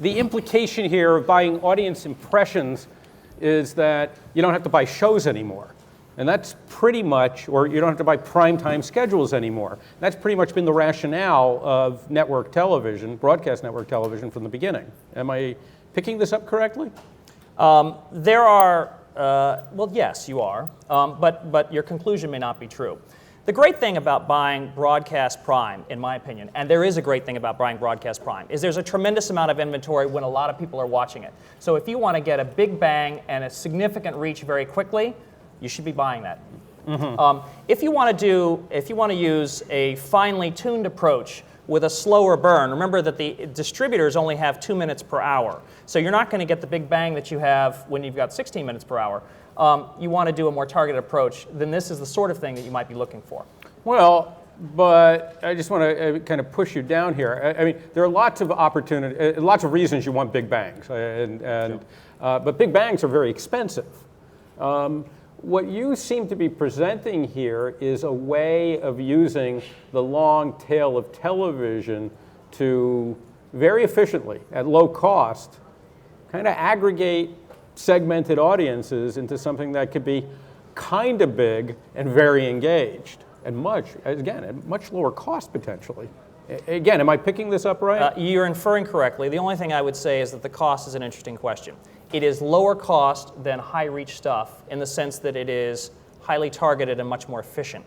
the implication here of buying audience impressions is that you don't have to buy shows anymore. And that's pretty much, or you don't have to buy primetime schedules anymore. That's pretty much been the rationale of network television, broadcast network television from the beginning. Am I picking this up correctly? There are, well, yes, you are, but your conclusion may not be true. The great thing about buying broadcast prime, in my opinion, and there is a great thing about buying broadcast prime, is there's a tremendous amount of inventory when a lot of people are watching it. So if you want to get a big bang and a significant reach very quickly, you should be buying that. Mm-hmm. If you want to use a finely tuned approach with a slower burn, remember that the distributors only have 2 minutes per hour. So you're not going to get the big bang that you have when you've got 16 minutes per hour. You want to do a more targeted approach, then this is the sort of thing that you might be looking for. Well, but I just want to kind of push you down here. I mean, there are lots of opportunity, lots of reasons you want big bangs, but big bangs are very expensive. What you seem to be presenting here is a way of using the long tail of television to very efficiently, at low cost, kind of aggregate segmented audiences into something that could be kind of big and very engaged, and at much lower cost potentially. Again, am I picking this up right? You're inferring correctly. The only thing I would say is that the cost is an interesting question. It is lower cost than high-reach stuff in the sense that it is highly targeted and much more efficient.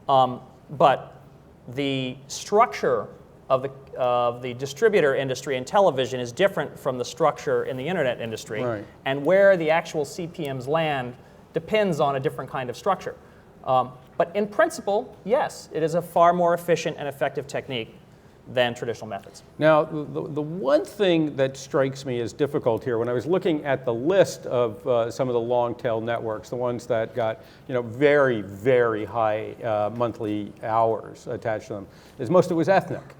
But the structure of the distributor industry in television is different from the structure in the internet industry. Right. And where the actual CPMs land depends on a different kind of structure. But in principle, yes, it is a far more efficient and effective technique than traditional methods. Now, the one thing that strikes me as difficult here, when I was looking at the list of some of the long-tail networks, the ones that got very, very high monthly hours attached to them, is most of it was ethnic.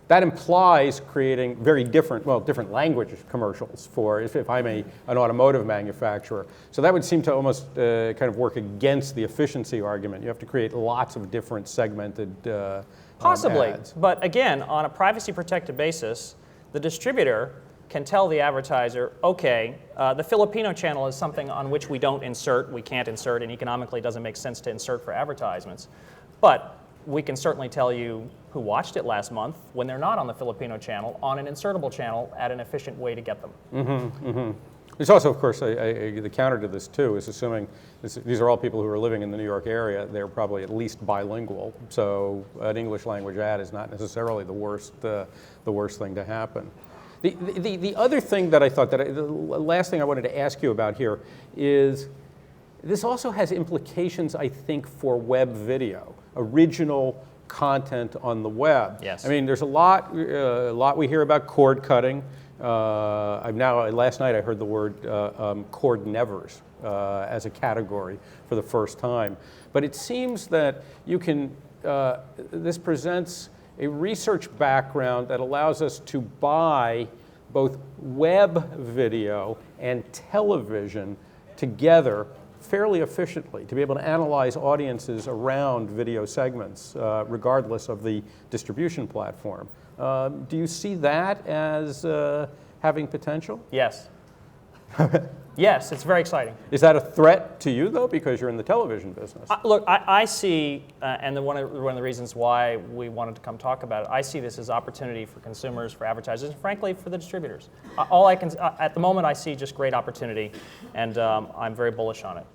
That implies creating very different language commercials for if I'm an automotive manufacturer. So that would seem to almost kind of work against the efficiency argument. You have to create lots of different segmented Possibly, ads. But again, on a privacy-protected basis, the distributor can tell the advertiser, okay, the Filipino channel is something on which we can't insert, and economically it doesn't make sense to insert for advertisements. But we can certainly tell you who watched it last month when they're not on the Filipino channel, on an insertable channel, at an efficient way to get them. Mm-hmm, mm-hmm. There's also, of course, the counter to this, too, is assuming these are all people who are living in the New York area. They're probably at least bilingual, so an English language ad is not necessarily the worst thing to happen. The other thing that I thought, the last thing I wanted to ask you about here is this also has implications, I think, for web video, original content on the web. Yes. I mean, there's a lot we hear about cord cutting. Last night I heard the word cord nevers as a category for the first time. But it seems that you can, this presents a research background that allows us to buy both web video and television together fairly efficiently, to be able to analyze audiences around video segments, regardless of the distribution platform. Do you see that as having potential? Yes. Yes, it's very exciting. Is that a threat to you, though, because you're in the television business? Look, I see, and one of the reasons why we wanted to come talk about it, I see this as opportunity for consumers, for advertisers, and frankly, for the distributors. At the moment, I see just great opportunity, and I'm very bullish on it.